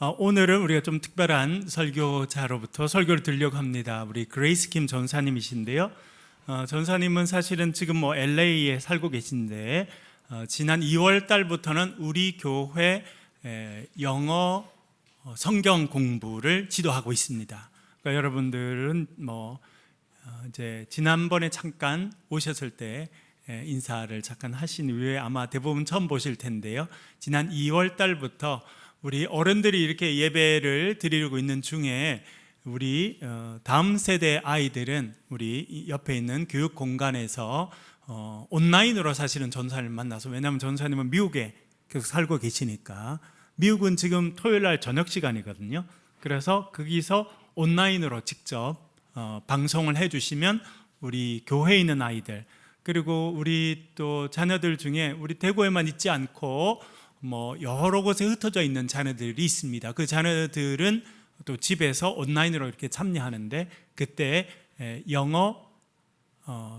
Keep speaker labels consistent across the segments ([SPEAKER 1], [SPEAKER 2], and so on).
[SPEAKER 1] 오늘은 우리가 좀 특별한 설교자로부터 설교를 드리려고 합니다. 우리 그레이스 킴 전사님이신데요. 전사님은 사실은 지금 LA에 살고 계신데 지난 2월 달부터는 우리 교회 영어 성경 공부를 지도하고 있습니다. 그러니까 여러분들은 이제 지난번에 잠깐 오셨을 때 인사를 잠깐 하신 이후에 아마 대부분 처음 보실 텐데요. 지난 2월 달부터 우리 어른들이 이렇게 예배를 드리고 있는 중에 우리 다음 세대 아이들은 우리 옆에 있는 교육 공간에서 온라인으로 사실은 전사님을 만나서, 왜냐하면 전사님은 미국에 계속 살고 계시니까, 미국은 지금 토요일 날 저녁 시간이거든요. 그래서 거기서 온라인으로 직접 방송을 해주시면 우리 교회에 있는 아이들, 그리고 우리 또 자녀들 중에 우리 대구에만 있지 않고 여러 곳에 흩어져 있는 자녀들이 있습니다. 그 자녀들은 또 집에서 온라인으로 이렇게 참여하는데, 그때 영어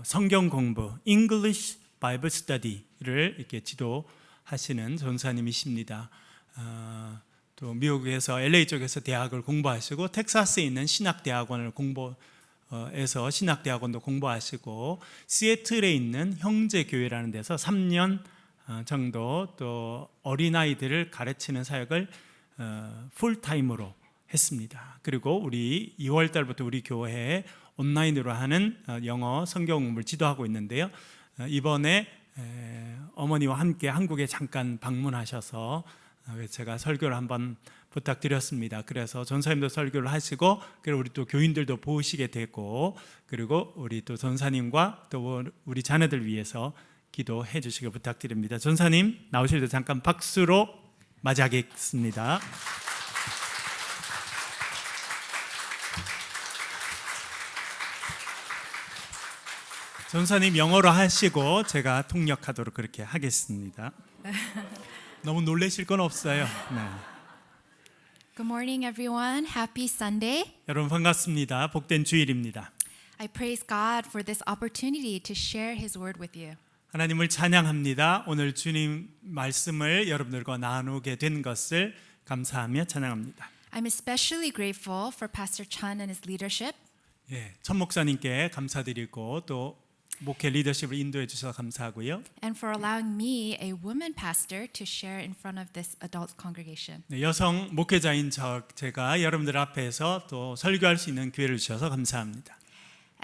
[SPEAKER 1] 성경 공부, English Bible Study를 이렇게 지도하시는 전사님이십니다. 또 미국에서 LA 쪽에서 대학을 공부하시고, 텍사스에 있는 신학대학원을 공부해서 신학대학원도 공부하시고, 시애틀에 있는 형제교회라는 데서 3년 정도 또 어린아이들을 가르치는 사역을 풀타임으로 했습니다. 그리고 우리 2월 달부터 우리 교회에 온라인으로 하는 영어 성경 공부를 지도하고 있는데요. 이번에 어머니와 함께 한국에 잠깐 방문하셔서 제가 설교를 한번 부탁드렸습니다. 그래서 전사님도 설교를 하시고, 그리고 우리 또 교인들도 보시게 되고, 그리고 우리 또 전사님과 또 우리 자녀들 위해서 기도해 주시길 부탁드립니다. 전사님 나오실 때 잠깐 박수로 맞이하겠습니다. 전사님 영어로 하시고 제가 통역하도록 그렇게 하겠습니다. 너무 놀라실 건 없어요. 네.
[SPEAKER 2] Good morning, everyone. Happy Sunday.
[SPEAKER 1] 여러분 반갑습니다. 복된 주일입니다.
[SPEAKER 2] I praise God for this opportunity to share His word with you.
[SPEAKER 1] 하나님을 찬양합니다. 오늘 주님 말씀을 여러분들과 나누게 된 것을 감사하며 찬양합니다.
[SPEAKER 2] I'm especially grateful for Pastor Chun and his leadership.
[SPEAKER 1] 천 목사님께 감사드리고 또 목회 리더십을 인도해 주셔서 감사하고요.
[SPEAKER 2] And for allowing me, a woman pastor, to share in front of this adult congregation.
[SPEAKER 1] 여성 목회자인 제가 여러분들 앞에서 또 설교할 수 있는 기회를 주셔서 감사합니다.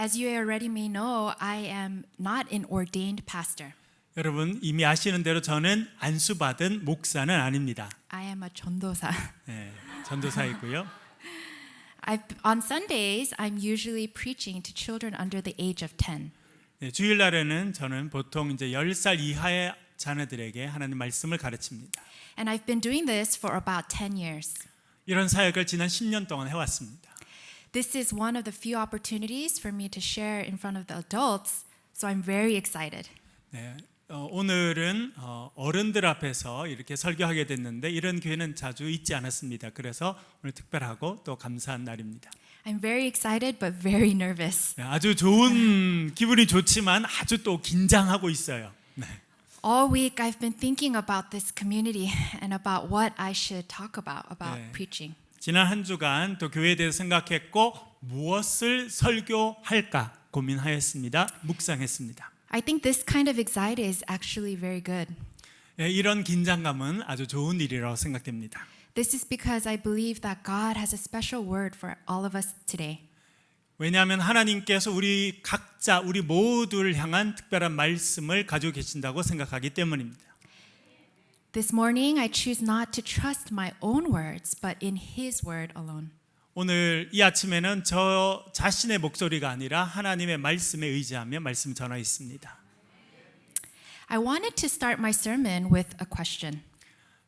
[SPEAKER 2] As you already may know, I am not an ordained pastor.
[SPEAKER 1] 여러분 이미 아시는 대로 저는 안수받은 목사는 아닙니다.
[SPEAKER 2] I am a 전도사.
[SPEAKER 1] 전도사이고요.
[SPEAKER 2] On Sundays, I'm usually preaching to children under the age of 10.
[SPEAKER 1] 주일날에는 저는 보통 이제 10살 이하의 자녀들에게 하나님 말씀을 가르칩니다.
[SPEAKER 2] And I've been doing this for about 10 years.
[SPEAKER 1] 이런 사역을 지난 10년 동안 해왔습니다.
[SPEAKER 2] This is one of the few opportunities for me to share in front of the adults, so I'm very excited.
[SPEAKER 1] 오늘은 어른들 앞에서 이렇게 설교하게 됐는데 이런 기회는 자주 있지 않았습니다. 그래서 오늘 특별하고 또 감사한 날입니다.
[SPEAKER 2] I'm very excited but very nervous.
[SPEAKER 1] 아주 좋은 기분이 좋지만 아주 또 긴장하고 있어요.
[SPEAKER 2] All week I've been thinking about this community and about what I should talk about preaching.
[SPEAKER 1] 지난 한 주간 또 교회에 대해서 생각했고 무엇을 설교할까 고민하였습니다. 묵상했습니다.
[SPEAKER 2] I think this kind of anxiety is actually very good.
[SPEAKER 1] 이런 긴장감은 아주 좋은 일이라고 생각됩니다.
[SPEAKER 2] This is because I believe that God has a special word for all of us today.
[SPEAKER 1] 왜냐하면 하나님께서 우리 각자 우리 모두를 향한 특별한 말씀을 가지고 계신다고 생각하기 때문입니다.
[SPEAKER 2] This morning I choose not to trust my own words but in His word alone.
[SPEAKER 1] 오늘 이 아침에는 저 자신의 목소리가 아니라 하나님의 말씀에 의지하며 말씀 전하겠습니다.
[SPEAKER 2] I wanted to start my sermon with a question.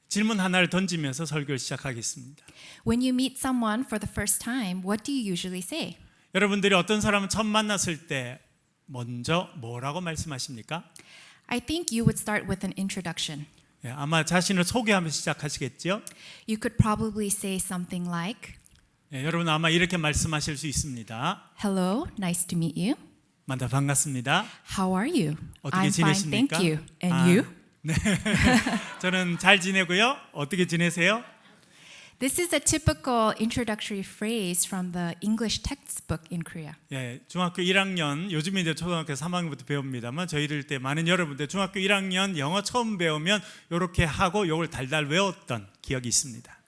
[SPEAKER 1] 질문 하나를 던지면서 설교를 시작하겠습니다.
[SPEAKER 2] When you meet someone for the first time, what do you usually say?
[SPEAKER 1] 여러분들이 어떤 사람을 처음 만났을 때 먼저 뭐라고 말씀하십니까?
[SPEAKER 2] I think you would start with an introduction.
[SPEAKER 1] 아마 자신을 소개하면서 시작하시겠죠?
[SPEAKER 2] You could probably say something like,
[SPEAKER 1] 여러분 아마 이렇게 말씀하실 수 있습니다.
[SPEAKER 2] Hello, nice to meet you.
[SPEAKER 1] 만나 반갑습니다.
[SPEAKER 2] How are you?
[SPEAKER 1] 어떻게
[SPEAKER 2] I'm fine,
[SPEAKER 1] 지내십니까?
[SPEAKER 2] thank you. And you?
[SPEAKER 1] 네. 저는 잘 지내고요. 어떻게 지내세요?
[SPEAKER 2] This is a typical introductory phrase from the English textbook in Korea.
[SPEAKER 1] 예, 중학교 1학년, 요즘에 이제 초등학교 3학년부터 배웁니다만 저희들 때 많은 여러분들 중학교 1학년 영어 처음 배우면 이렇게 하고 이걸 달달 외웠던 기억이 있습니다.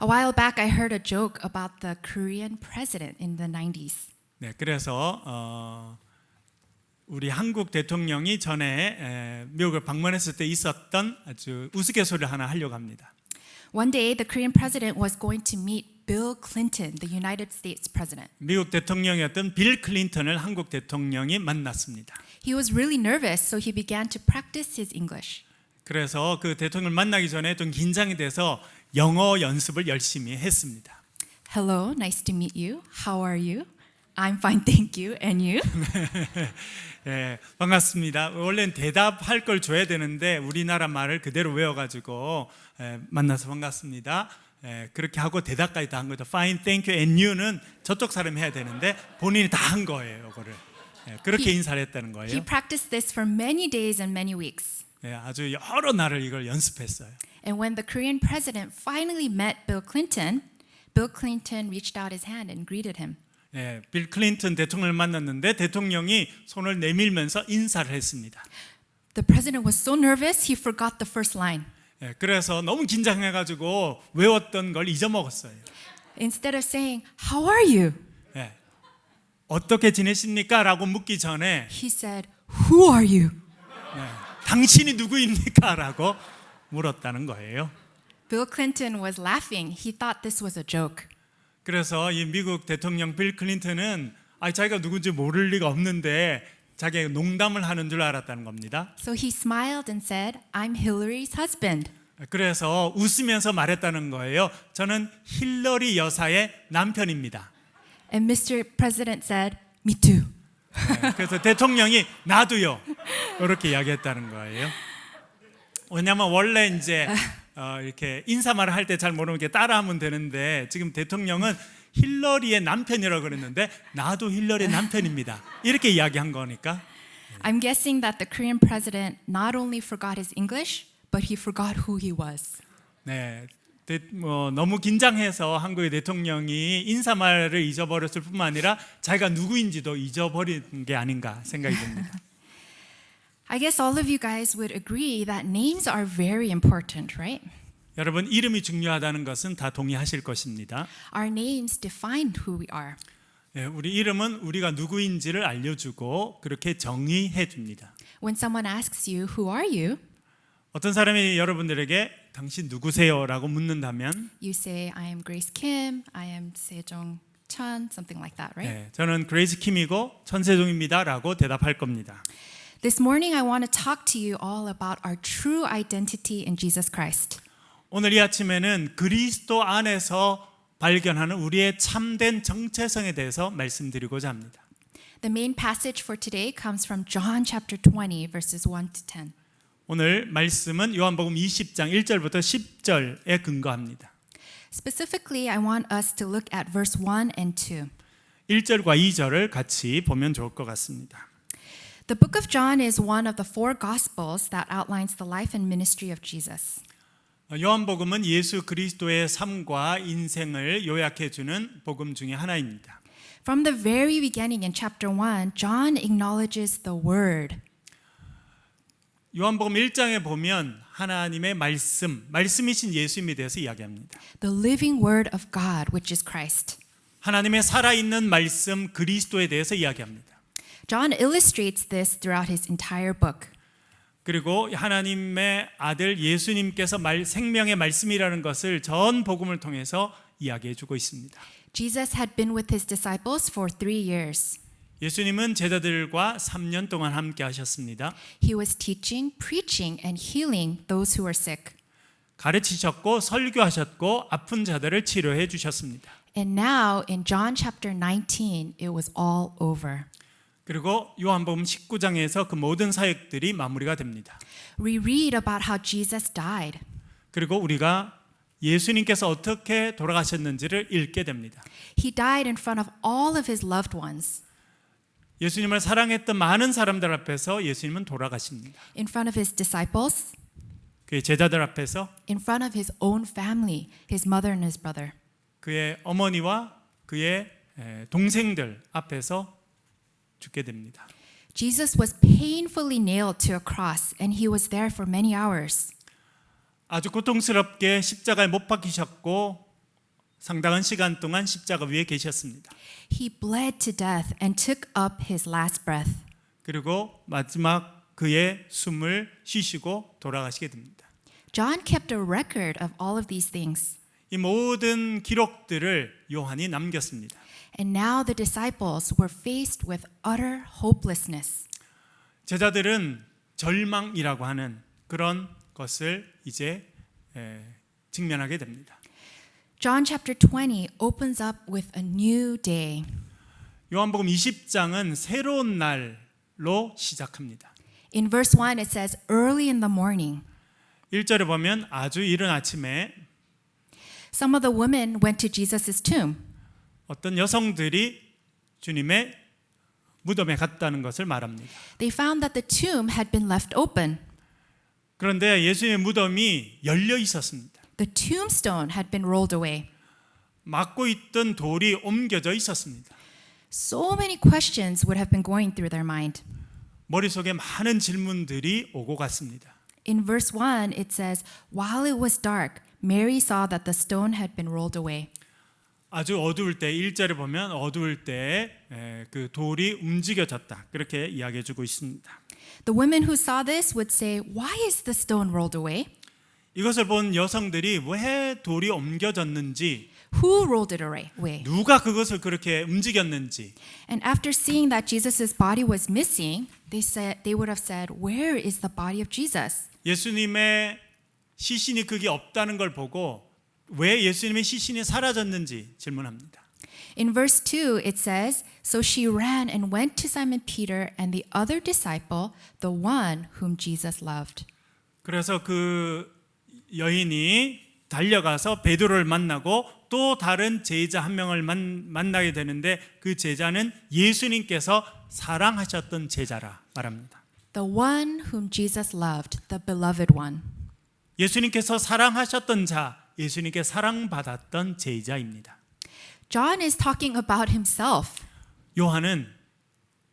[SPEAKER 2] A while back, I heard a joke about the Korean president in the 90s.
[SPEAKER 1] 네, 그래서 우리 한국 대통령이 전에 미국을 방문했을 때 있었던 아주 우스갯소리를 하나 하려고 합니다.
[SPEAKER 2] One day, the Korean president was going to meet Bill Clinton, the United States president.
[SPEAKER 1] 미국 대통령이었던 빌 클린턴을 한국 대통령이 만났습니다.
[SPEAKER 2] He was really nervous, so he began to practice his English.
[SPEAKER 1] 그래서 그 대통령을 만나기 전에 좀 긴장이 돼서 영어 연습을 열심히 했습니다.
[SPEAKER 2] Hello, nice to meet you. How are you? I'm fine, thank you. And you?
[SPEAKER 1] 예, 반갑습니다. 원래는 대답할 걸 줘야 되는데 우리나라 말을 그대로 외워가지고 만나서 반갑습니다. 그렇게 하고 대답까지 다 한 거죠. Fine, thank you, and you는 저쪽 사람이 해야 되는데 본인이 다 한 거예요. 이거를 그렇게 인사를 했다는
[SPEAKER 2] He
[SPEAKER 1] 거예요.
[SPEAKER 2] practiced this for many days and many weeks.
[SPEAKER 1] 아주 여러 날을 이걸 연습했어요.
[SPEAKER 2] And when the Korean president finally met Bill Clinton reached out his hand and greeted him.
[SPEAKER 1] 빌 클린턴 대통령을 만났는데 대통령이 손을 내밀면서 인사를 했습니다.
[SPEAKER 2] The president was so nervous, he forgot the first line.
[SPEAKER 1] 그래서 너무 긴장해가지고 외웠던 걸 잊어먹었어요.
[SPEAKER 2] Instead of saying, How are you?
[SPEAKER 1] 어떻게 지내십니까? 라고 묻기 전에
[SPEAKER 2] He said, Who are you?
[SPEAKER 1] 당신이 누구입니까? 라고 물었다는 거예요.
[SPEAKER 2] Bill Clinton was laughing. He thought this was a joke.
[SPEAKER 1] 그래서 이 미국 대통령 빌 클린턴은 자기가 누군지 모를 리가 없는데 자기가 농담을 하는 줄 알았다는 겁니다.
[SPEAKER 2] So he smiled and said, I'm Hillary's husband.
[SPEAKER 1] 그래서 웃으면서 말했다는 거예요. 저는 힐러리 여사의 남편입니다.
[SPEAKER 2] And Mr. President said, Me too.
[SPEAKER 1] 그래서 대통령이 나도요. 이렇게 이야기했다는 거예요. 왜냐하면 원래 이제 이렇게 인사말을 할 때 잘 모르면 이렇게 따라하면 되는데 지금 대통령은 힐러리의 남편이라고 그랬는데 나도 힐러리의 남편입니다. 이렇게 이야기한 거니까.
[SPEAKER 2] I'm guessing that the Korean president not only forgot his English, but he forgot who he was.
[SPEAKER 1] 네, 너무 긴장해서 한국의 대통령이 인사말을 잊어버렸을 뿐만 아니라 자기가 누구인지도 잊어버린 게 아닌가 생각이 듭니다.
[SPEAKER 2] I guess all of you guys would agree that names are very important, right?
[SPEAKER 1] 여러분 이름이 중요하다는 것은 다 동의하실 것입니다.
[SPEAKER 2] Our names define who we are.
[SPEAKER 1] 우리 이름은 우리가 누구인지를 알려주고 그렇게 정의해 줍니다.
[SPEAKER 2] When someone asks you, Who are you?
[SPEAKER 1] 어떤 사람이 여러분들에게 당신 누구세요? 라고 묻는다면
[SPEAKER 2] You say, I am Grace Kim, I am Sejong Chun, something like that, right?
[SPEAKER 1] 저는 그레이스 킴이고 천세종입니다 라고 대답할 겁니다.
[SPEAKER 2] This morning, I want to talk to you all about our true identity in Jesus Christ.
[SPEAKER 1] 오늘 이 아침에는 그리스도 안에서 발견하는 우리의 참된 정체성에 대해서 말씀드리고자 합니다.
[SPEAKER 2] The main passage for today comes from John chapter 20, verses 1 to 10.
[SPEAKER 1] 오늘 말씀은 요한복음 20장 1절부터 10절에 근거합니다.
[SPEAKER 2] Specifically, I want us to look at verse 1 and 2.
[SPEAKER 1] 1절과 2절을 같이 보면 좋을 것 같습니다.
[SPEAKER 2] The book of John is one of the four gospels that outlines the life and ministry of Jesus.
[SPEAKER 1] 요한복음은 예수 그리스도의 삶과 인생을 요약해 주는 복음 중에 하나입니다.
[SPEAKER 2] From the very beginning in chapter 1, John acknowledges the word.
[SPEAKER 1] 요한복음 1장에 보면 하나님의 말씀이신 예수님에 대해서 이야기합니다.
[SPEAKER 2] The living word of God, which is Christ.
[SPEAKER 1] 하나님의 살아있는 말씀 그리스도에 대해서 이야기합니다.
[SPEAKER 2] John illustrates this throughout his entire book.
[SPEAKER 1] 그리고 하나님의 아들 예수님께서 생명의 말씀이라는 것을 전 복음을 통해서 이야기해 주고 있습니다.
[SPEAKER 2] Jesus had been with his disciples for 3 years.
[SPEAKER 1] 예수님은 제자들과 3년 동안 함께 하셨습니다.
[SPEAKER 2] He was teaching, preaching, and healing those who were sick.
[SPEAKER 1] 가르치셨고 설교하셨고 아픈 자들을 치료해 주셨습니다.
[SPEAKER 2] And now in John chapter 19, it was all over.
[SPEAKER 1] 그리고 요한복음 19장에서 그 모든 사역들이 마무리가 됩니다.
[SPEAKER 2] We read about how Jesus died.
[SPEAKER 1] 그리고 우리가 예수님께서 어떻게 돌아가셨는지를 읽게 됩니다.
[SPEAKER 2] He died in front of all of his loved ones.
[SPEAKER 1] 예수님을 사랑했던 많은 사람들 앞에서 예수님은 돌아가십니다.
[SPEAKER 2] In front of his disciples,
[SPEAKER 1] 그의 제자들 앞에서
[SPEAKER 2] in front of his own family, his mother and his brother.
[SPEAKER 1] 그의 어머니와 그의 동생들 앞에서 죽게 됩니다.
[SPEAKER 2] Jesus was painfully nailed to a cross, and he was there for many hours.
[SPEAKER 1] 아주 고통스럽게 십자가에 못 박히셨고 상당한 시간 동안 십자가 위에 계셨습니다.
[SPEAKER 2] He bled to death and took up his last breath.
[SPEAKER 1] 그리고 마지막 그의 숨을 쉬시고 돌아가시게 됩니다.
[SPEAKER 2] John kept a record of all of these things.
[SPEAKER 1] 이 모든 기록들을 요한이 남겼습니다.
[SPEAKER 2] And now the disciples were faced with utter hopelessness.
[SPEAKER 1] 제자들은 절망이라고 하는 그런 것을 이제 직면하게 됩니다.
[SPEAKER 2] John chapter 20 opens up with a new day.
[SPEAKER 1] 요한복음 20장은 새로운 날로 시작합니다.
[SPEAKER 2] In verse 1 it says, early in the morning,
[SPEAKER 1] 1절에 보면 아주 이른 아침에
[SPEAKER 2] some of the women went to Jesus' tomb.
[SPEAKER 1] 어떤 여성들이 주님의 무덤에 갔다는 것을 말합니다.
[SPEAKER 2] They found that the tomb had been left open.
[SPEAKER 1] 그런데 예수님의 무덤이 열려 있었습니다.
[SPEAKER 2] The tombstone had been rolled away.
[SPEAKER 1] 막고 있던 돌이 옮겨져 있었습니다.
[SPEAKER 2] So many questions would have been going through their mind.
[SPEAKER 1] 머릿속에 많은 질문들이 오고 갔습니다.
[SPEAKER 2] In verse 1 it says, while it was dark, Mary saw that the stone had been rolled away.
[SPEAKER 1] 아주 어두울 때 1절에 보면 어두울 때 그 돌이 움직여졌다. 그렇게 이야기해 주고 있습니다.
[SPEAKER 2] The women who saw this would say, why is the stone rolled away?
[SPEAKER 1] 이것을 본 여성들이 왜 돌이 옮겨졌는지,
[SPEAKER 2] Who rolled it away?
[SPEAKER 1] 누가 그것을 그렇게 움직였는지,
[SPEAKER 2] And after seeing that Jesus' body was missing, they would have said, where is the body of Jesus?
[SPEAKER 1] 예수님의 시신이 그게 없다는 걸 보고 왜 예수님의 시신이 사라졌는지 질문합니다.
[SPEAKER 2] In verse 2 it says, so she ran and went to Simon Peter and the other disciple, the one whom Jesus loved.
[SPEAKER 1] 그래서 그 여인이 달려가서 베드로를 만나고 또 다른 제자 한 명을 만나게 되는데 그 제자는 예수님께서 사랑하셨던 제자라 말합니다.
[SPEAKER 2] The one whom Jesus loved, the beloved one.
[SPEAKER 1] 예수님께서 사랑하셨던 자, 예수님께 사랑받았던 제자입니다.
[SPEAKER 2] John is talking about himself,
[SPEAKER 1] 요한은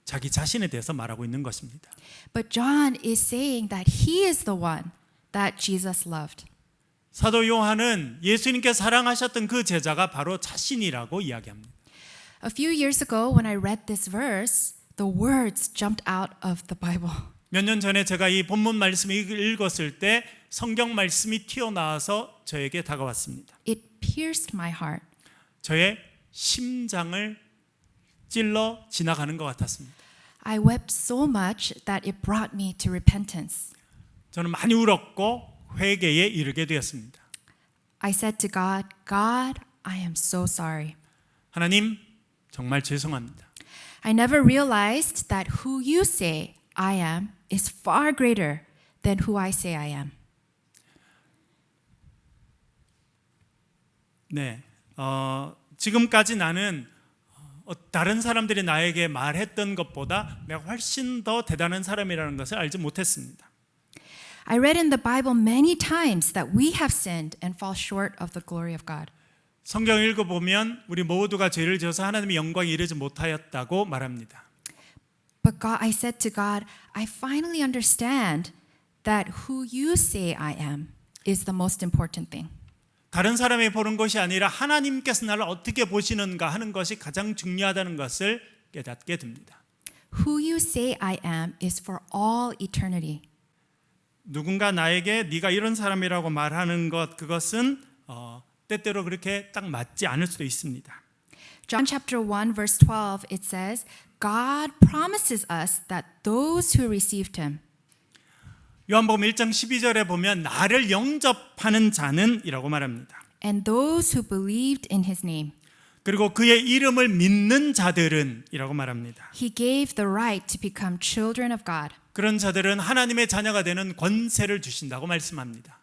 [SPEAKER 1] 자기 자신에 대해서 말하고 있는 것입니다.
[SPEAKER 2] but John is saying that he is the one that Jesus loved.
[SPEAKER 1] 사도 요한은 예수님께 사랑하셨던 그 제자가 바로 자신이라고 이야기합니다.
[SPEAKER 2] A few years ago when I read this verse, the words jumped out of the Bible.
[SPEAKER 1] 몇 년 전에 제가 이 본문 말씀을 읽었을 때 성경 말씀이 튀어나와서 저에게 다가왔습니다.
[SPEAKER 2] It pierced my heart.
[SPEAKER 1] 저의 심장을 찔러 지나가는 것 같았습니다.
[SPEAKER 2] I wept so much that it brought me to repentance.
[SPEAKER 1] 저는 많이 울었고 회개에 이르게 되었습니다.
[SPEAKER 2] I said to God, God, I am so sorry.
[SPEAKER 1] 하나님, 정말 죄송합니다.
[SPEAKER 2] I never realized that who you say I am is far greater than who I say I am.
[SPEAKER 1] 네, 지금까지 나는 다른 사람들이 나에게 말했던 것보다 내가 훨씬 더 대단한 사람이라는 것을 알지 못했습니다.
[SPEAKER 2] I read in the Bible many times that we have sinned and fall short of the glory of God.
[SPEAKER 1] 성경 읽어보면 우리 모두가 죄를 지어서 하나님의 영광에 이르지 못하였다고 말합니다.
[SPEAKER 2] But God, I said to God, I finally understand that who you say I am is the most important thing.
[SPEAKER 1] 다른 사람이 보는 것이 아니라 하나님께서 나를 어떻게 보시는가 하는 것이 가장 중요하다는 것을 깨닫게 됩니다.
[SPEAKER 2] Who you say I am is for all eternity.
[SPEAKER 1] 누군가 나에게 네가 이런 사람이라고 말하는 것 그것은 때때로 그렇게 딱 맞지 않을 수도 있습니다.
[SPEAKER 2] John chapter 1 verse 12 it says, God promises us that those who received him.
[SPEAKER 1] 요한복음 1장 12절에 보면 나를 영접하는 자는 이라고 말합니다.
[SPEAKER 2] And those who believed in his name.
[SPEAKER 1] 그리고 그의 이름을 믿는 자들은 이라고 말합니다.
[SPEAKER 2] He gave the right to become children of God.
[SPEAKER 1] 그런 자들은 하나님의 자녀가 되는 권세를 주신다고 말씀합니다.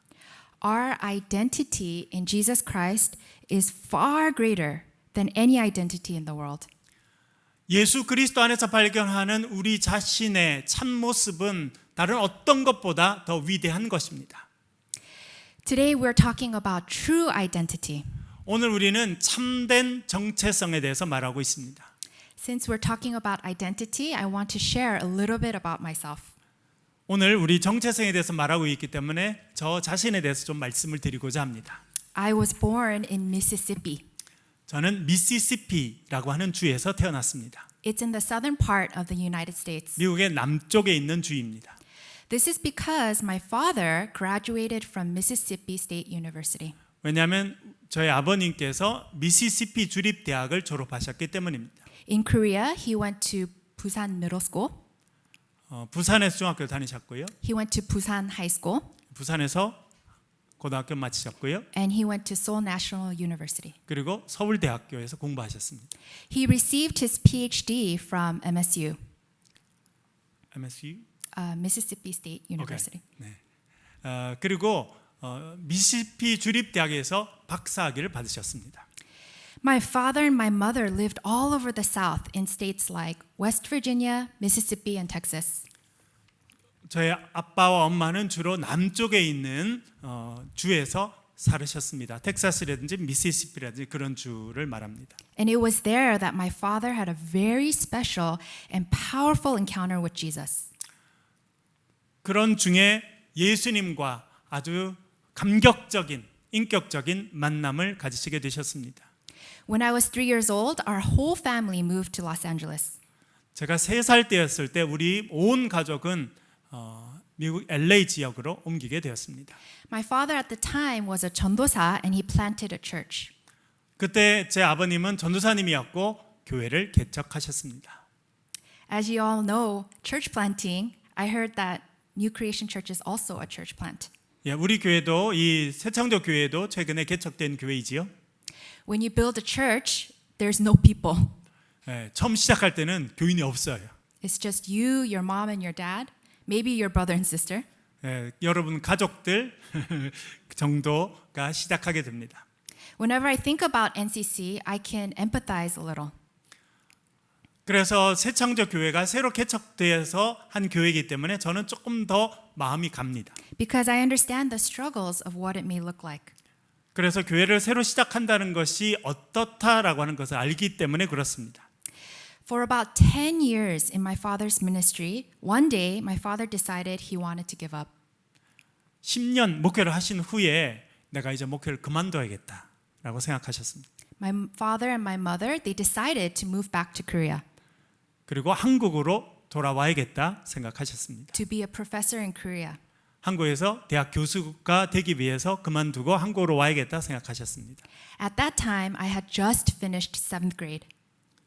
[SPEAKER 2] Our identity in Jesus Christ is far greater than any identity in the world.
[SPEAKER 1] 예수 그리스도 안에서 발견하는 우리 자신의 참 모습은 다른 어떤 것보다 더 위대한 것입니다.
[SPEAKER 2] Today we're talking about true identity.
[SPEAKER 1] 오늘 우리는 참된 정체성에 대해서 말하고 있습니다.
[SPEAKER 2] Since we're talking about identity, I want to share a little bit about myself.
[SPEAKER 1] 오늘 우리 정체성에 대해서 말하고 있기 때문에 저 자신에 대해서 좀 말씀을 드리고자 합니다.
[SPEAKER 2] I was born in Mississippi.
[SPEAKER 1] 저는 미시시피라고 하는 주에서 태어났습니다.
[SPEAKER 2] It's in the southern part of the United States.
[SPEAKER 1] 미국의 남쪽에 있는 주입니다.
[SPEAKER 2] This is because my father graduated from Mississippi State University.
[SPEAKER 1] 왜냐하면 저희 아버님께서 미시시피 주립대학을 졸업하셨기 때문입니다.
[SPEAKER 2] In Korea, he went to Busan Middle School.
[SPEAKER 1] 부산에서 중학교 다니셨고요.
[SPEAKER 2] He went to Busan High School.
[SPEAKER 1] 부산에서 고등학교 마치셨고요.
[SPEAKER 2] And he went to Seoul National University.
[SPEAKER 1] 그리고 서울대학교에서 공부하셨습니다.
[SPEAKER 2] He received his PhD from MSU,
[SPEAKER 1] MSU?
[SPEAKER 2] Mississippi State University.
[SPEAKER 1] 네. 그리고 미시시피 주립대학에서 박사학위를 받으셨습니다.
[SPEAKER 2] My father and my mother lived all over the South in states like West Virginia, Mississippi, and Texas.
[SPEAKER 1] 저희 아빠와 엄마는 주로 남쪽에 있는 주에서 살으셨습니다. 텍사스라든지 미시시피라든지 그런 주를 말합니다.
[SPEAKER 2] And it was there that my father had a very special and powerful encounter with Jesus.
[SPEAKER 1] 그런 중에 예수님과 아주 감격적인 인격적인 만남을 가지시게 되셨습니다.
[SPEAKER 2] When I was 3 years old, our whole family moved to Los Angeles.
[SPEAKER 1] 제가 3살 때였을 때 우리 온 가족은 미국 LA 지역으로 옮기게 되었습니다.
[SPEAKER 2] My father at the time was a 전도사 and he planted a church.
[SPEAKER 1] 그때 제 아버님은 전도사님이었고 교회를 개척하셨습니다.
[SPEAKER 2] As you all know, church planting, I heard that New Creation Church is also a church plant.
[SPEAKER 1] 예, 우리 교회도 이 새창조 교회도 최근에 개척된 교회이지요.
[SPEAKER 2] When you build a church, there's no people.
[SPEAKER 1] 예, 처음 시작할 때는 교인이 없어요.
[SPEAKER 2] It's just you, your mom and your dad, maybe your brother and sister.
[SPEAKER 1] 예, 여러분 가족들 정도가 시작하게 됩니다.
[SPEAKER 2] Whenever I think about NCC, I can empathize a little.
[SPEAKER 1] 그래서 새창조 교회가 새로 개척돼서 한 교회이기 때문에 저는 조금 더 마음이 갑니다.
[SPEAKER 2] Because I understand the struggles of what it may look like.
[SPEAKER 1] 그래서 교회를 새로 시작한다는 것이 어떻다라고 하는 것을 알기 때문에 그렇습니다.
[SPEAKER 2] For about 10 years in my father's ministry, one day my father decided he wanted to give up.
[SPEAKER 1] 10년 목회를 하신 후에 내가 이제 목회를 그만둬야겠다라고 생각하셨습니다.
[SPEAKER 2] My father and my mother, they decided to move back to Korea
[SPEAKER 1] 그리고 한국으로 돌아와야겠다 생각하셨습니다.
[SPEAKER 2] to be a professor in Korea.
[SPEAKER 1] 한국에서 대학 교수가 되기 위해서 그만두고 한국으로 와야겠다 생각하셨습니다.
[SPEAKER 2] At that time, I had just finished 7th grade.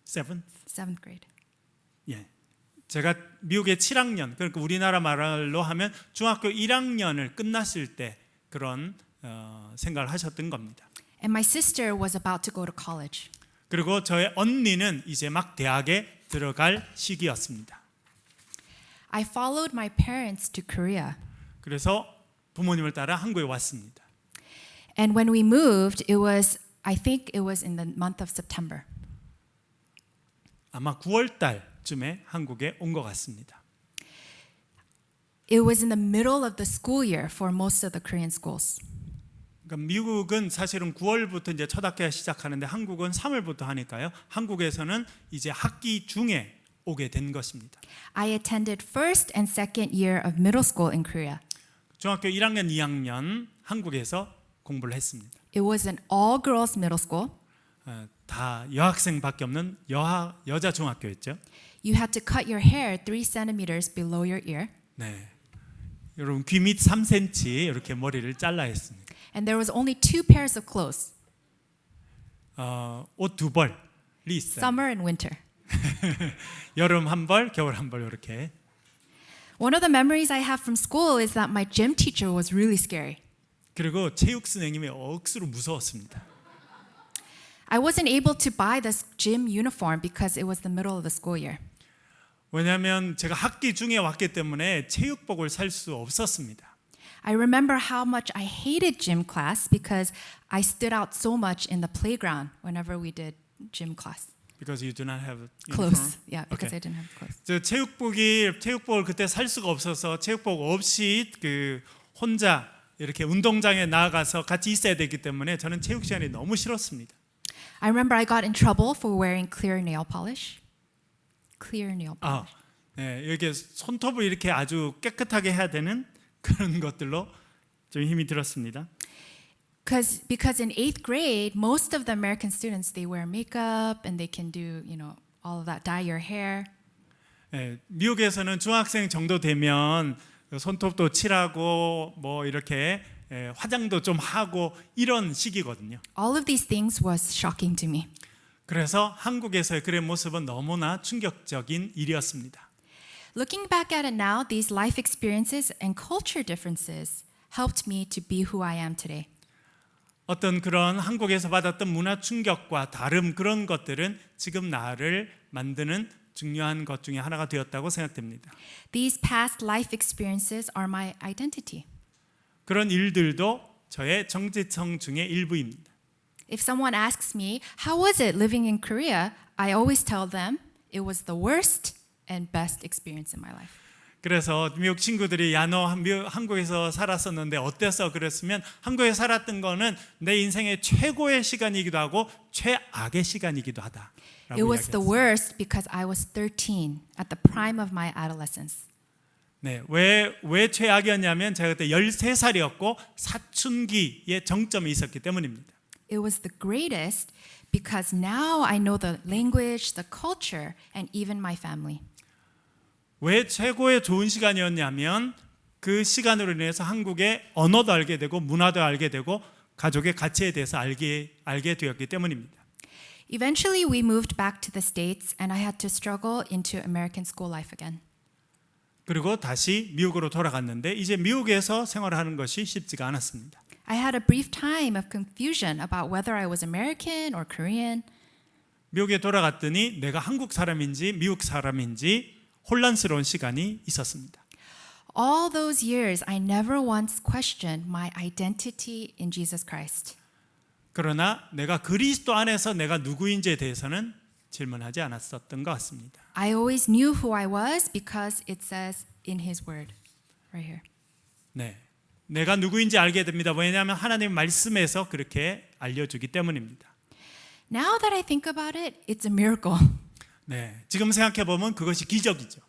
[SPEAKER 2] 7th grade.
[SPEAKER 1] 예. 제가 미국의 7학년, 그러니까 우리나라 말로 하면 중학교 1학년을 끝났을 때 그런 생각을 하셨던 겁니다.
[SPEAKER 2] And my sister was about to go to college.
[SPEAKER 1] 그리고 저의 언니는 이제 막 대학에 들어갈 시기였습니다.
[SPEAKER 2] I followed my parents to Korea.
[SPEAKER 1] 그래서 부모님을 따라 한국에 왔습니다.
[SPEAKER 2] And when we moved, I think it was in the month of September.
[SPEAKER 1] 아마 9월 달쯤에 한국에 온 것 같습니다.
[SPEAKER 2] It was in the middle of the school year for most of the Korean schools.
[SPEAKER 1] 그러니까 미국은 사실은 9월부터 이제 첫 학기가 시작하는데 한국은 3월부터 하니까요. 한국에서는 이제 학기 중에 오게 된 것입니다.
[SPEAKER 2] I attended first and second year of middle school in Korea.
[SPEAKER 1] 중학교 1학년, 2학년 한국에서 공부를 했습니다.
[SPEAKER 2] It was an all-girls middle school.
[SPEAKER 1] 다 여학생밖에 없는 여자 중학교였죠.
[SPEAKER 2] You had to cut your hair 3 centimeters below your ear.
[SPEAKER 1] 네, 여러분 귀 밑 3cm 이렇게 머리를 잘라야 했습니다.
[SPEAKER 2] And there was only 2 pairs of clothes,
[SPEAKER 1] 옷 2벌이 있어요.
[SPEAKER 2] summer and winter.
[SPEAKER 1] 여름 1벌, 겨울 1벌 이렇게.
[SPEAKER 2] One of the memories I have from school is that my gym teacher was really scary.
[SPEAKER 1] 그리고 체육 선생님이 억수로 무서웠습니다.
[SPEAKER 2] I wasn't able to buy this gym uniform because it was the middle of the school year.
[SPEAKER 1] 왜냐하면 제가 학기 중에 왔기 때문에 체육복을 살 수 없었습니다.
[SPEAKER 2] I remember how much I hated gym class because I stood out so much in the playground whenever we did gym class.
[SPEAKER 1] Because you do not have
[SPEAKER 2] Clothes. Yeah, because
[SPEAKER 1] Okay.
[SPEAKER 2] I didn't have clothes.
[SPEAKER 1] 저 체육복을 그때 살 수가 없어서 체육복 없이 그 혼자 이렇게 운동장에 나가서 같이 있어야 되기 때문에 저는 체육 시간이 너무 싫었습니다.
[SPEAKER 2] I remember I got in trouble for wearing clear nail polish. Clear nail polish.
[SPEAKER 1] 네, 여기 손톱을 이렇게 아주 깨끗하게 해야 되는 그런 것들로 좀 힘이 들었습니다.
[SPEAKER 2] Because in 8th grade, most of the American students they wear makeup and they can do, all of that, dye your hair.
[SPEAKER 1] 네, 미국에서는 중학생 정도 되면 손톱도 칠하고 뭐 이렇게 화장도 좀 하고 이런 시기거든요.
[SPEAKER 2] All of these things was shocking to me.
[SPEAKER 1] 그래서 한국에서의 그런 모습은 너무나 충격적인 일이었습니다.
[SPEAKER 2] Looking back at it now, these life experiences and culture differences helped me to be who I am today.
[SPEAKER 1] 어떤 그런 한국에서 받았던 문화 충격과 다름 그런 것들은 지금 나를 만드는 중요한 것 중에 하나가 되었다고 생각됩니다.
[SPEAKER 2] These past life experiences are my identity.
[SPEAKER 1] 그런 일들도 저의 정체성 중의 일부입니다.
[SPEAKER 2] If someone asks me, how was it living in Korea? I always tell them it was the worst and best experience in my life.
[SPEAKER 1] 그래서 미국 친구들이 야 너 한국에서 살았었는데 어땠어? 그랬으면 한국에 살았던 거는 내 인생의 최고의 시간이기도 하고 최악의 시간이기도 하다.
[SPEAKER 2] It was the worst because I was 13 at the prime of my adolescence.
[SPEAKER 1] 네, 왜 최악이었냐면 제가 그때 13살이었고 사춘기의 정점이 있었기 때문입니다.
[SPEAKER 2] It was the greatest because now I know the language, the culture, and even my family.
[SPEAKER 1] 왜 최고의 좋은 시간이었냐면 그 시간으로 인해서 한국의 언어도 알게 되고 문화도 알게 되고 가족의 가치에 대해서 알게 되었기 때문입니다.
[SPEAKER 2] Eventually, we moved back to the States, and I had to struggle into American school life again.
[SPEAKER 1] 그리고 다시 미국으로 돌아갔는데 이제 미국에서 생활하는 것이 쉽지가 않았습니다.
[SPEAKER 2] I had a brief time of confusion about whether I was American or Korean.
[SPEAKER 1] 미국에 돌아갔더니 내가 한국 사람인지 미국 사람인지 혼란스러운 시간이 있었습니다.
[SPEAKER 2] All those years, I never once questioned my identity in Jesus Christ.
[SPEAKER 1] 그러나 내가 그리스도 안에서 내가 누구인지에 대해서는 질문하지 않았었던 것 같습니다.
[SPEAKER 2] I always knew who I was because it says in His Word, right here.
[SPEAKER 1] 네, 내가 누구인지 알게 됩니다. 왜냐하면 하나님 말씀에서 그렇게 알려주기 때문입니다.
[SPEAKER 2] Now that I think about it, it's a miracle.
[SPEAKER 1] 네, 지금 생각해 보면 그것이 기적이죠.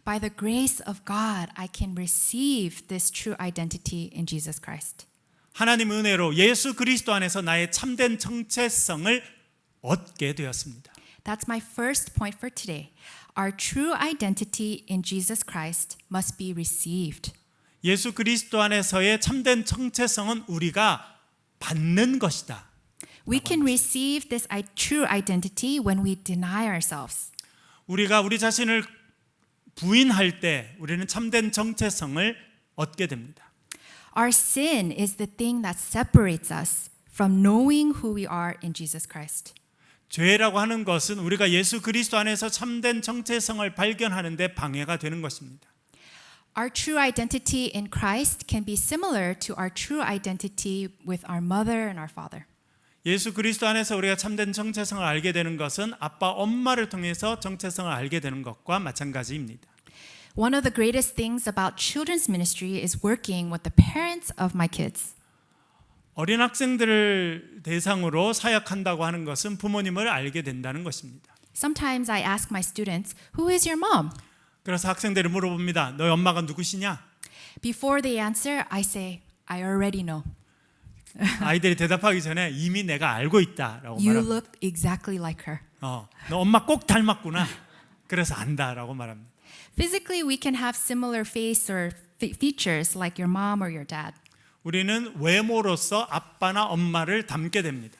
[SPEAKER 2] By the grace of God, I can receive this true identity in Jesus Christ.
[SPEAKER 1] 하나님 은혜로 예수 그리스도 안에서 나의 참된 정체성을 얻게 되었습니다.
[SPEAKER 2] That's my first point for today. Our true identity in Jesus Christ must be received.
[SPEAKER 1] 예수 그리스도 안에서의 참된 정체성은 우리가 받는 것이다.
[SPEAKER 2] We can receive this true identity when we deny ourselves.
[SPEAKER 1] 우리가 우리 자신을 부인할 때 우리는 참된 정체성을 얻게 됩니다.
[SPEAKER 2] Our sin is the thing that separates us from knowing who we are in Jesus Christ.
[SPEAKER 1] 죄라고 하는 것은 우리가 예수 그리스도 안에서 참된 정체성을 발견하는 데 방해가 되는 것입니다.
[SPEAKER 2] Our true identity in Christ can be similar to our true identity with our mother and our father.
[SPEAKER 1] 예수 그리스도 안에서 우리가 참된 정체성을 알게 되는 것은 아빠, 엄마를 통해서 정체성을 알게 되는 것과 마찬가지입니다.
[SPEAKER 2] One of the greatest things about children's ministry is working with the parents of my kids.
[SPEAKER 1] 어린 학생들을 대상으로 사역한다고 하는 것은 부모님을 알게 된다는 것입니다.
[SPEAKER 2] Sometimes I ask my students, "Who is your mom?"
[SPEAKER 1] 그래서 학생들이 물어봅니다. 너희 엄마가 누구시냐?
[SPEAKER 2] Before they answer, I say, "I already know.
[SPEAKER 1] 아이들이 대답하기 전에 이미 내가 알고 있다라고
[SPEAKER 2] You
[SPEAKER 1] 말합니다.
[SPEAKER 2] look exactly like her."
[SPEAKER 1] 너 엄마 꼭 닮았구나. 그래서 안다라고 말합니다.
[SPEAKER 2] Physically, we can have similar face or features like your mom or your dad.
[SPEAKER 1] 우리는 외모로서 아빠나 엄마를 닮게 됩니다.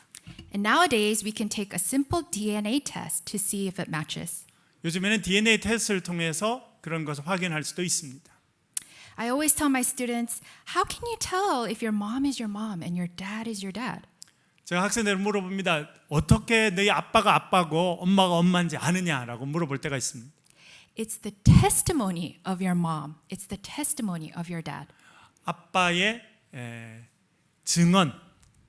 [SPEAKER 2] And nowadays, we can take a simple DNA test to see if it matches.
[SPEAKER 1] 요즘에는 DNA 테스트를 통해서 그런 것을 확인할 수도 있습니다.
[SPEAKER 2] I always tell my students, how can you tell if your mom is your mom and your dad is your dad?
[SPEAKER 1] 제가 학생들을 물어봅니다. 어떻게 너희 아빠가 아빠고 엄마가 엄마인지 아느냐라고 물어볼 때가 있습니다.
[SPEAKER 2] It's the testimony of your mom. It's the testimony of your dad.
[SPEAKER 1] 아빠의 증언,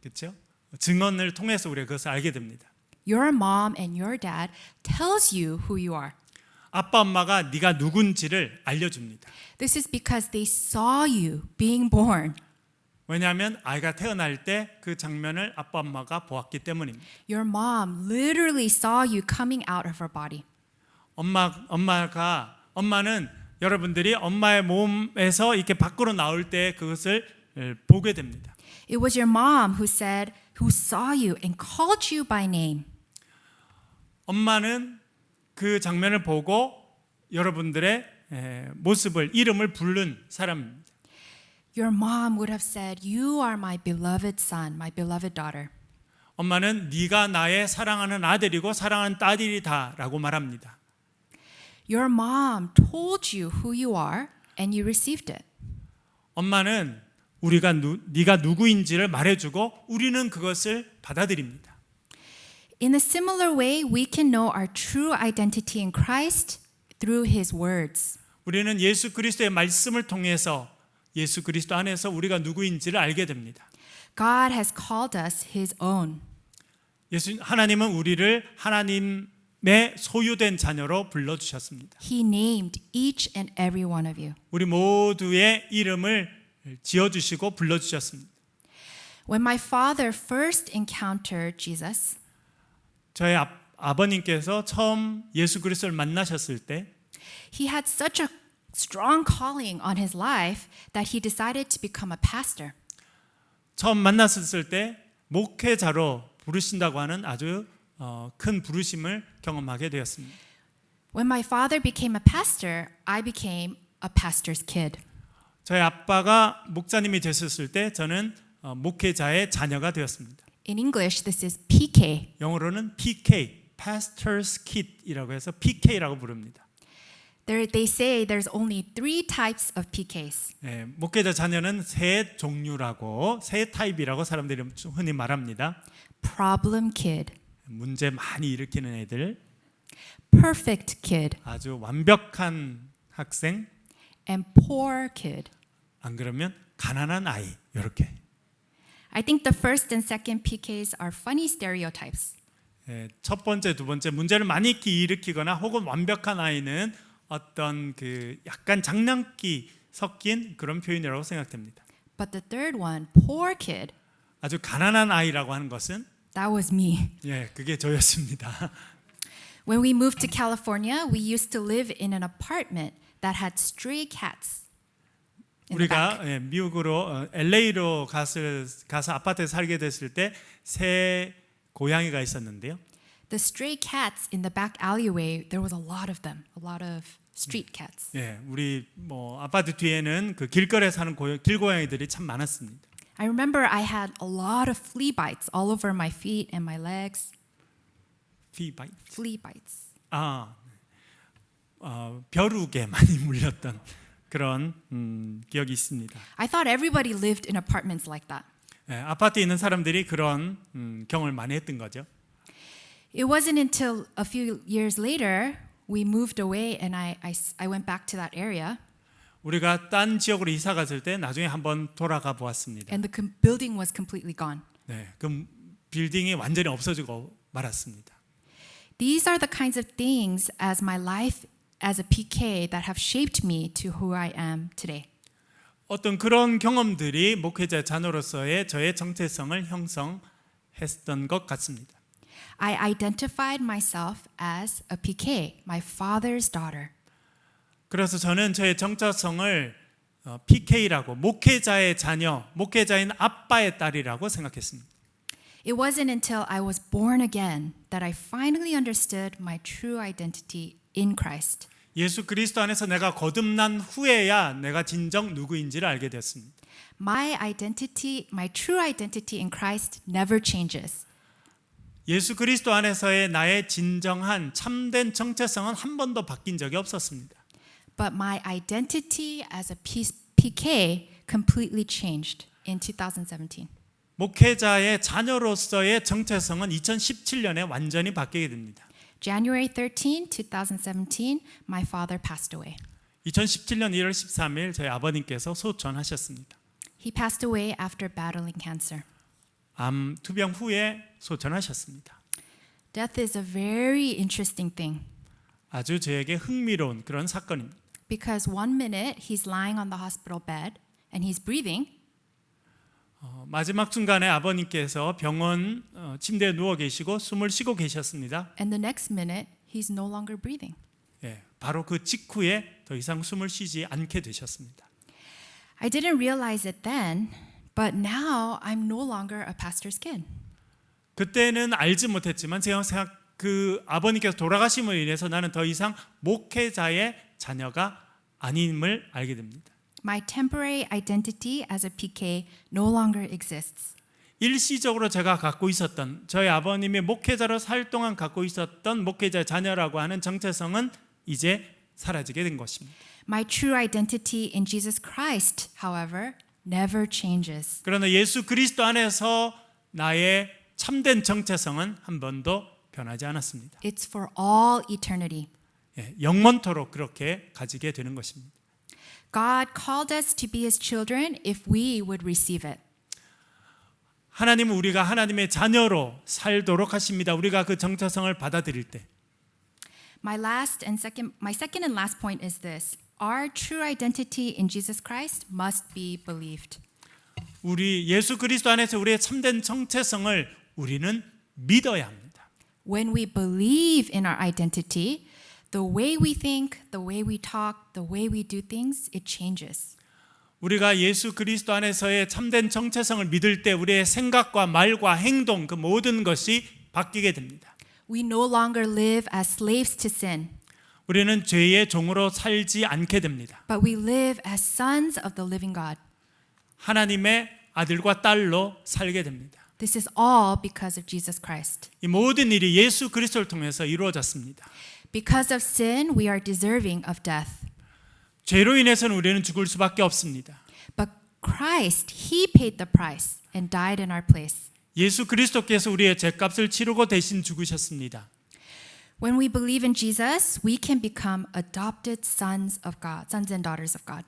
[SPEAKER 1] 그렇죠? 증언을 통해서 우리가 그것을 알게 됩니다.
[SPEAKER 2] Your mom and your dad tells you who you are.
[SPEAKER 1] 아빠 엄마가 네가 누군지를 알려줍니다.
[SPEAKER 2] This is because they saw you being born.
[SPEAKER 1] 왜냐하면 아이가 태어날 때 그 장면을 아빠 엄마가 보았기 때문입니다.
[SPEAKER 2] Your mom literally saw you coming out of her body.
[SPEAKER 1] 엄마는 여러분들이 엄마의 몸에서 이렇게 밖으로 나올 때 그것을 보게 됩니다.
[SPEAKER 2] It was your mom who saw you and called you by name.
[SPEAKER 1] 엄마는 그 장면을 보고 여러분들의 모습을 이름을 부른 사람입니다.
[SPEAKER 2] Your mom would have said, "You are my beloved son, my beloved daughter."
[SPEAKER 1] 엄마는 네가 나의 사랑하는 아들이고 사랑하는 딸이다라고 말합니다.
[SPEAKER 2] Your mom told you who you are and you received it.
[SPEAKER 1] 엄마는 네가 누구인지를 말해주고 우리는 그것을 받아들입니다.
[SPEAKER 2] In a similar way, we can know our true identity in Christ through his words.
[SPEAKER 1] 우리는 예수 그리스도의 말씀을 통해서 예수 그리스도 안에서 우리가 누구인지를 알게 됩니다.
[SPEAKER 2] God has called us his own.
[SPEAKER 1] 하나님은 우리를 하나님의 소유된 자녀로 불러주셨습니다.
[SPEAKER 2] He named each and every one of you.
[SPEAKER 1] 우리 모두의 이름을 지어주시고 불러주셨습니다.
[SPEAKER 2] When my father first encountered Jesus,
[SPEAKER 1] 저의 아버님께서 처음 예수 그리스도를 만나셨을 때
[SPEAKER 2] he had such a strong calling on his life that he decided to become a pastor.
[SPEAKER 1] 처음 만났을 때 목회자로 부르신다고 하는 아주 큰 부르심을 경험하게 되었습니다.
[SPEAKER 2] When my father became a pastor, I became a pastor's kid.
[SPEAKER 1] 저희 아빠가 목사님이 되셨을 때 저는 목회자의 자녀가 되었습니다.
[SPEAKER 2] In English, this is PK.
[SPEAKER 1] 영어로는 PK, Pastor's Kid이라고 해서 PK라고 부릅니다.
[SPEAKER 2] They say there's only 3 types of PKs.
[SPEAKER 1] 목회자 자녀는 세 종류라고 세 타입이라고 사람들이 흔히 말합니다.
[SPEAKER 2] Problem kid,
[SPEAKER 1] 문제 많이 일으키는 애들,
[SPEAKER 2] perfect kid,
[SPEAKER 1] 아주 완벽한 학생,
[SPEAKER 2] and poor kid.
[SPEAKER 1] 안 그러면 가난한 아이 이렇게.
[SPEAKER 2] I think the first and second PKs are funny stereotypes.
[SPEAKER 1] 첫 번째, 두 번째 문제를 많이 일으키거나 혹은 완벽한 아이는 어떤 그 약간 장난기 섞인 그런 표현이라고 생각됩니다.
[SPEAKER 2] But the third one, poor kid,
[SPEAKER 1] 아주 가난한 아이라고 하는 것은
[SPEAKER 2] that was me.
[SPEAKER 1] 그게 저였습니다.
[SPEAKER 2] When we moved to California, we used to live in an apartment that had stray cats. in the back.
[SPEAKER 1] 우리가 미국으로 LA로 가서 아파트에 살게 됐을 때 새 고양이가 있었는데요.
[SPEAKER 2] The stray cats in the back alleyway, there was a lot of them, a lot of street cats.
[SPEAKER 1] 우리 아파트 뒤에는 그 길거리에 사는 길고양이들이 참 많았습니다.
[SPEAKER 2] I remember I had a lot of flea bites all over my feet and my legs.
[SPEAKER 1] 피바이?
[SPEAKER 2] Flea bites.
[SPEAKER 1] 벼룩에 많이 물렸던 그런 기억이 있습니다.
[SPEAKER 2] I thought everybody lived in apartments like that.
[SPEAKER 1] 아파트에 있는 사람들이 그런 경험을 많이 했던 거죠.
[SPEAKER 2] It wasn't until a few years later we moved away and I went back to that area
[SPEAKER 1] 우리가 딴 지역으로 이사 갔을 때 나중에 한번 돌아가 보았습니다.
[SPEAKER 2] and the building was completely gone.
[SPEAKER 1] 그 빌딩이 완전히 없어지고 말았습니다.
[SPEAKER 2] These are the kinds of things as my life as a PK that have shaped me to who I am today.
[SPEAKER 1] 어떤 그런 경험들이 목회자 자녀로서의 저의 정체성을 형성했던 것 같습니다.
[SPEAKER 2] I identified myself as a PK, my father's daughter.
[SPEAKER 1] 그래서 저는 저의 정체성을 PK라고 목회자의 자녀, 목회자인 아빠의 딸이라고 생각했습니다.
[SPEAKER 2] It wasn't until I was born again that I finally understood my true identity in Christ.
[SPEAKER 1] 예수 그리스도 안에서 내가 거듭난 후에야 내가 진정 누구인지를 알게 되었습니다.
[SPEAKER 2] My identity, my true identity in Christ never changes.
[SPEAKER 1] 예수 그리스도 안에서의 나의 진정한 참된 정체성은 한 번도 바뀐 적이 없었습니다.
[SPEAKER 2] But my identity as a PK completely changed in 2017.
[SPEAKER 1] 목회자의 자녀로서의 정체성은 2017년에 완전히 바뀌게 됩니다.
[SPEAKER 2] January 13, 2017, my father passed away.
[SPEAKER 1] 2017년 1월 13일 저희 아버님께서 소천하셨습니다.
[SPEAKER 2] He passed away after battling cancer.
[SPEAKER 1] 암 투병 후에 소천하셨습니다.
[SPEAKER 2] Death is a very interesting thing
[SPEAKER 1] 아주 저에게 흥미로운 그런 사건입니다.
[SPEAKER 2] because one minute he's lying on the hospital bed and he's breathing,
[SPEAKER 1] 마지막 순간에 아버님께서 병원 침대에 누워 계시고 숨을 쉬고 계셨습니다.
[SPEAKER 2] And the next minute, he's no longer breathing.
[SPEAKER 1] 예, 바로 그 직후에 더 이상 숨을 쉬지 않게 되셨습니다.
[SPEAKER 2] I didn't realize it then, but now I'm no longer a pastor's kid.
[SPEAKER 1] 그때는 알지 못했지만 제가 그 아버님께서 돌아가심으로 인해서 나는 더 이상 목회자의 자녀가 아님을 알게 됩니다.
[SPEAKER 2] My temporary identity as a PK no longer exists.
[SPEAKER 1] 일시적으로 제가 갖고 있었던 저희 아버님이 목회자로 살 동안 갖고 있었던 목회자 자녀라고 하는 정체성은 이제 사라지게 된 것입니다.
[SPEAKER 2] My true identity in Jesus Christ, however, never changes.
[SPEAKER 1] 그러나 예수 그리스도 안에서 나의 참된 정체성은 한 번도 변하지 않았습니다.
[SPEAKER 2] It's for all eternity.
[SPEAKER 1] 예, 영원토록 그렇게 가지게 되는 것입니다.
[SPEAKER 2] God called us to be His children if we would receive it.
[SPEAKER 1] 하나님은 우리가 하나님의 자녀로 살도록 하십니다. 우리가 그 정체성을 받아들일 때.
[SPEAKER 2] My second and last point is this. Our true identity in Jesus Christ must be believed.
[SPEAKER 1] 우리 예수 그리스도 안에서 우리의 참된 정체성을 우리는 믿어야 합니다.
[SPEAKER 2] When we believe in our identity, the way we think, the way we talk, the way we do things, it changes.
[SPEAKER 1] 우리가 예수 그리스도 안에서의 참된 정체성을 믿을 때 우리의 생각과 말과 행동 그 모든 것이 바뀌게 됩니다.
[SPEAKER 2] We no longer live as slaves to sin,
[SPEAKER 1] 우리는 죄의 종으로 살지 않게 됩니다.
[SPEAKER 2] but we live as sons of the living God.
[SPEAKER 1] 하나님의 아들과 딸로 살게 됩니다.
[SPEAKER 2] This is all because of Jesus Christ.
[SPEAKER 1] 이 모든 일이 예수 그리스도를 통해서 이루어졌습니다.
[SPEAKER 2] Because of sin, we are deserving of death.
[SPEAKER 1] 죄로 인해서는 우리는 죽을 수밖에 없습니다.
[SPEAKER 2] But Christ, He paid the price and died in our place.
[SPEAKER 1] 예수 그리스도께서 우리의 죄값을 치르고 대신 죽으셨습니다.
[SPEAKER 2] When we believe in Jesus, we can become adopted sons of God, sons and daughters of God.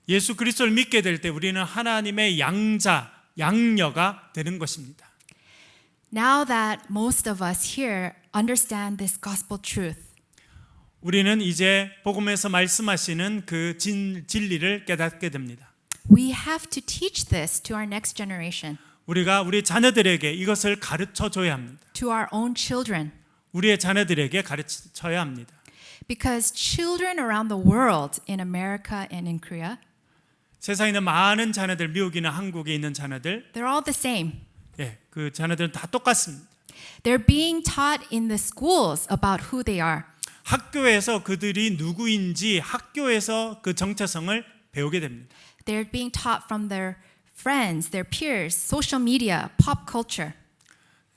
[SPEAKER 1] 예수 그리스도를 믿게 될 때 우리는 하나님의 양자, 양녀가 되는 것입니다.
[SPEAKER 2] Now that most of us here understand this gospel truth,
[SPEAKER 1] 우리는 이제 복음에서 말씀하시는 그 진리를 깨닫게 됩니다.
[SPEAKER 2] we have to teach this to our next generation,
[SPEAKER 1] 우리가 우리 자녀들에게 이것을 가르쳐 줘야 합니다.
[SPEAKER 2] to our own children.
[SPEAKER 1] 우리의 자녀들에게 가르쳐야 합니다.
[SPEAKER 2] Because children around the world, in America and in Korea,
[SPEAKER 1] 세상에 있는 많은 자녀들, 미국이나 한국에 있는 자녀들,
[SPEAKER 2] they're all the same.
[SPEAKER 1] 예, 그 자녀들은 다 똑같습니다.
[SPEAKER 2] They're being taught in the schools about who they are.
[SPEAKER 1] 학교에서 그들이 누구인지 학교에서 그 정체성을 배우게 됩니다.
[SPEAKER 2] They're being taught from their friends, their peers, social media, pop culture.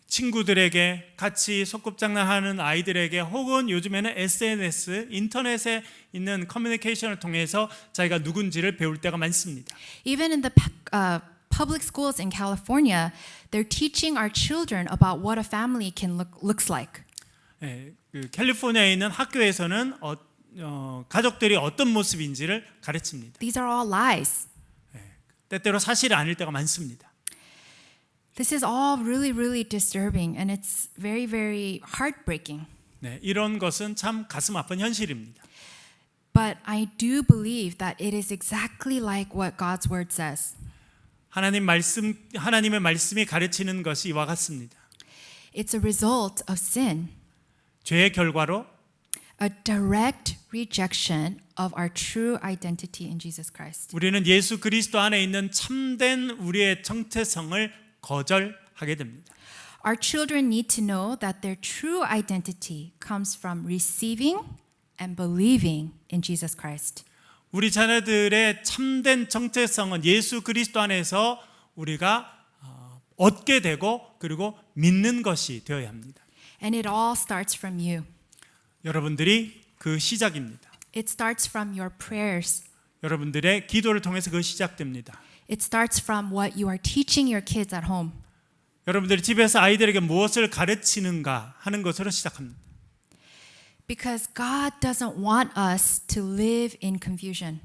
[SPEAKER 1] 친구들에게 같이 소꿉장난하는 아이들에게 혹은 요즘에는 SNS, 인터넷에 있는 커뮤니케이션을 통해서 자기가 누군지를 배울 때가 많습니다.
[SPEAKER 2] Even in the public schools in California, they're teaching our children about what a family can looks like.
[SPEAKER 1] 예, 그 캘리포니아에 있는 학교에서는 가족들이 어떤 모습인지를 가르칩니다.
[SPEAKER 2] These are all lies.
[SPEAKER 1] 때때로 사실이 아닐 때가 많습니다.
[SPEAKER 2] This is all really, really disturbing, and it's very, very heartbreaking.
[SPEAKER 1] 네, 이런 것은 참 가슴 아픈 현실입니다.
[SPEAKER 2] But I do believe that it is exactly like what God's word says.
[SPEAKER 1] 하나님의 말씀이 가르치는 것이 이와 같습니다.
[SPEAKER 2] It's a result of sin,
[SPEAKER 1] 죄의 결과로
[SPEAKER 2] a direct rejection of our true identity in Jesus Christ.
[SPEAKER 1] 우리는 예수 그리스도 안에 있는 참된 우리의 정체성을 거절하게 됩니다.
[SPEAKER 2] Our children need to know that their true identity comes from receiving and believing in Jesus Christ.
[SPEAKER 1] 우리 자녀들의 참된 정체성은 예수 그리스도 안에서 우리가 얻게 되고 그리고 믿는 것이 되어야 합니다.
[SPEAKER 2] And it all starts from you.
[SPEAKER 1] 여러분들이 그 시작입니다.
[SPEAKER 2] It starts from your prayers.
[SPEAKER 1] 여러분들의 기도를 통해서 그 시작됩니다.
[SPEAKER 2] It starts from what you are teaching your kids at home.
[SPEAKER 1] 여러분들이 집에서 아이들에게 무엇을 가르치는가 하는 것으로 시작합니다.
[SPEAKER 2] Because God doesn't want us to live in confusion.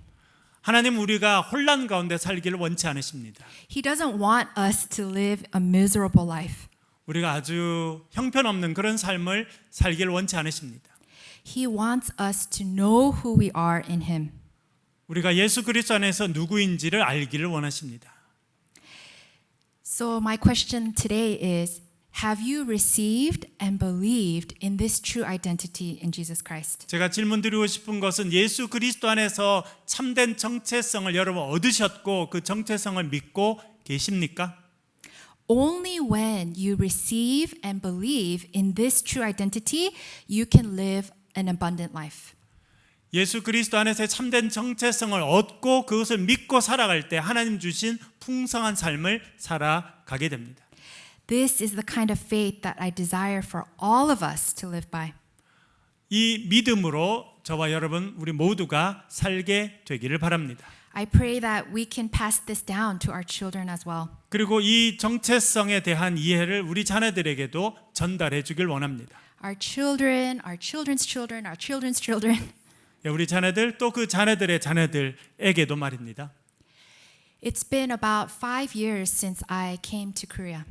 [SPEAKER 1] 하나님 우리가 혼란 가운데 살기를 원치 않으십니다.
[SPEAKER 2] He doesn't want us to live a miserable life.
[SPEAKER 1] 우리가 아주 형편없는 그런 삶을 살기를 원치 않으십니다.
[SPEAKER 2] He wants us to know who we are in Him.
[SPEAKER 1] 우리가 예수 그리스도 안에서 누구인지를 알기를 원하십니다.
[SPEAKER 2] So my question today is, have you received and believed in this true identity in Jesus Christ?
[SPEAKER 1] 제가 질문 드리고 싶은 것은 예수 그리스도 안에서 참된 정체성을 여러분 얻으셨고 그 정체성을 믿고 계십니까?
[SPEAKER 2] Only when you receive and believe in this true identity, you can live an abundant life.
[SPEAKER 1] 예수 그리스도 안에서의 참된 정체성을 얻고 그것을 믿고 살아갈 때 하나님 주신 풍성한 삶을 살아가게 됩니다.
[SPEAKER 2] This is the kind of faith that I desire for all of us to live by.
[SPEAKER 1] 이 믿음으로 저와 여러분 우리 모두가 살게 되기를 바랍니다.
[SPEAKER 2] I pray that we can pass this down to our children as well.
[SPEAKER 1] 그리고 이 정체성에 대한 이해를 우리 자녀들에게도 전달해 주길 원합니다.
[SPEAKER 2] Our children, our children's children, our children's children.
[SPEAKER 1] 우리 자녀들 또 그 자녀들의 자녀들에게도 말입니다.
[SPEAKER 2] It's been about 5 years since I came to Korea.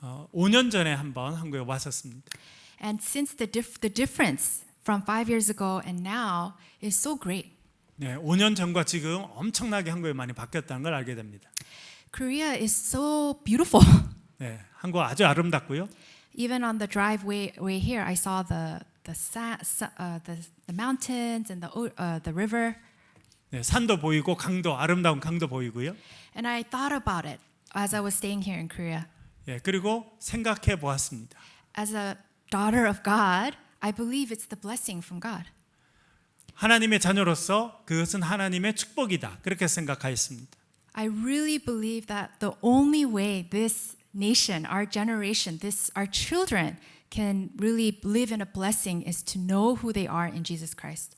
[SPEAKER 1] 5년 전에 한번 한국에 왔었습니다.
[SPEAKER 2] And since the difference from 5 years ago and now is so great.
[SPEAKER 1] 네, 5년 전과 지금 엄청나게 한국이 많이 바뀌었다는 걸 알게 됩니다.
[SPEAKER 2] Korea is so beautiful.
[SPEAKER 1] 네, 한국 아주 아름답고요.
[SPEAKER 2] Even on the drive way here, I saw the mountains and the river.
[SPEAKER 1] 네, 산도 보이고 강도 아름다운 강도 보이고요.
[SPEAKER 2] And I thought about it as I was staying here in Korea.
[SPEAKER 1] 예, 그리고 생각해 보았습니다.
[SPEAKER 2] As a daughter of God, I believe it's the blessing from God.
[SPEAKER 1] 하나님의 자녀로서 그것은 하나님의 축복이다. 그렇게 생각하였습니다.
[SPEAKER 2] I really believe that the only way this nation, our generation, our children can really live in a blessing is to know who they are in Jesus Christ.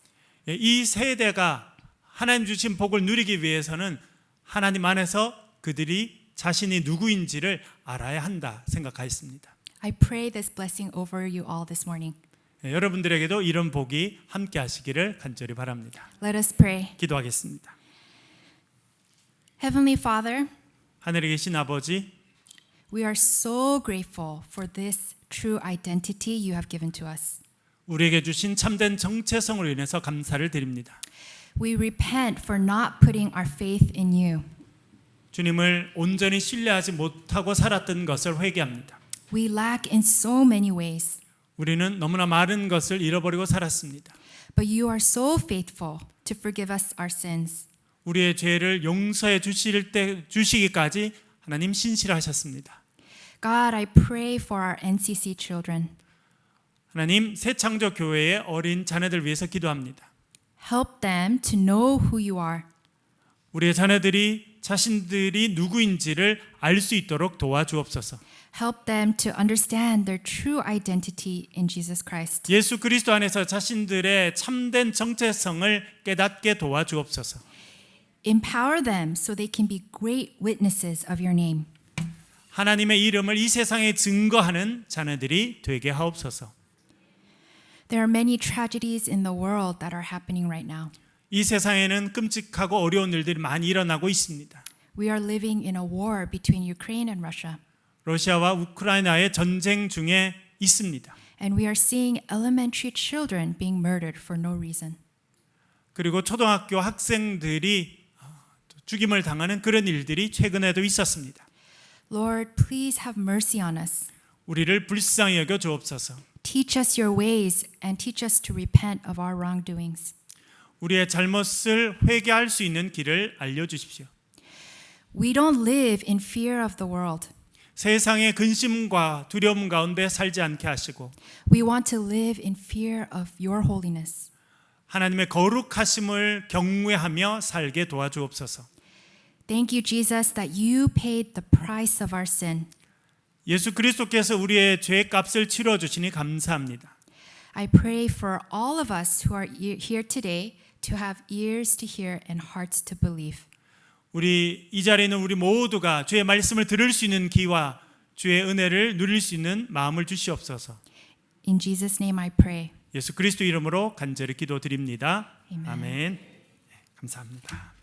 [SPEAKER 1] 예, 이 세대가 하나님 주신 복을 누리기 위해서는 하나님 안에서 그들이 자신이 누구인지를 알아야 한다 생각하였습니다.
[SPEAKER 2] I pray this blessing over you all this morning.
[SPEAKER 1] 예, 여러분들에게도 이런 복이 함께 하시기를 간절히 바랍니다.
[SPEAKER 2] Let us pray.
[SPEAKER 1] 기도하겠습니다.
[SPEAKER 2] Heavenly Father,
[SPEAKER 1] 하늘에 계신 아버지,
[SPEAKER 2] we are so grateful for this true identity you have given to us.
[SPEAKER 1] 우리에게 주신 참된 정체성으로 인해서 감사를 드립니다.
[SPEAKER 2] We repent for not putting our faith in you.
[SPEAKER 1] 주님을 온전히 신뢰하지 못하고 살았던 것을 회개합니다.
[SPEAKER 2] We lack in so many ways.
[SPEAKER 1] 우리는 너무나 많은 것을 잃어버리고 살았습니다.
[SPEAKER 2] But you are so faithful to forgive us our sins.
[SPEAKER 1] 우리의 죄를 용서해 주시기까지 하나님 신실하셨습니다.
[SPEAKER 2] God, I pray for our NCC children.
[SPEAKER 1] 하나님 새창조 교회의 어린 자녀들 위해서 기도합니다.
[SPEAKER 2] Help them to know who you are.
[SPEAKER 1] 우리의 자녀들이 자신들이 누구인지를 알 수 있도록 도와주옵소서.
[SPEAKER 2] Help them to understand their true identity in Jesus Christ.
[SPEAKER 1] 예수 그리스도 안에서 자신들의 참된 정체성을 깨닫게 도와주옵소서.
[SPEAKER 2] Empower them so they can be great witnesses of your name.
[SPEAKER 1] 하나님의 이름을 이 세상에 증거하는 자녀들이 되게 하옵소서.
[SPEAKER 2] There are many tragedies in the world that are happening right now.
[SPEAKER 1] 이 세상에는 끔찍하고 어려운 일들이 많이 일어나고 있습니다.
[SPEAKER 2] We are living in a war between Ukraine and Russia.
[SPEAKER 1] 러시아와 우크라이나의 전쟁 중에 있습니다.
[SPEAKER 2] And we are seeing elementary children being murdered for no reason.
[SPEAKER 1] 그리고 초등학교 학생들이 죽임을 당하는 그런 일들이 최근에도 있었습니다.
[SPEAKER 2] Lord, please have mercy on us.
[SPEAKER 1] 우리를 불쌍히 여겨 주옵소서.
[SPEAKER 2] Teach us your ways and teach us to repent of our wrongdoings.
[SPEAKER 1] 우리의 잘못을 회개할 수 있는 길을 알려주십시오.
[SPEAKER 2] We don't live in fear of the world.
[SPEAKER 1] 세상의 근심과 두려움 가운데 살지 않게 하시고
[SPEAKER 2] We want to live in fear of your holiness.
[SPEAKER 1] 하나님의 거룩하심을 경외하며 살게 도와주옵소서.
[SPEAKER 2] Thank you, Jesus, that you paid the price of our sin.
[SPEAKER 1] 예수 그리스도께서 우리의 죄값을 치러 주시니 감사합니다.
[SPEAKER 2] I pray for all of us who are here today to have ears to hear and hearts to believe.
[SPEAKER 1] 우리 이 자리에 있는 우리 모두가 주의 말씀을 들을 수 있는 귀와 주의 은혜를 누릴 수 있는 마음을 주시옵소서.
[SPEAKER 2] In Jesus' name I pray.
[SPEAKER 1] 예수 그리스도 이름으로 간절히 기도드립니다.
[SPEAKER 2] Amen.
[SPEAKER 1] 아멘. 감사합니다.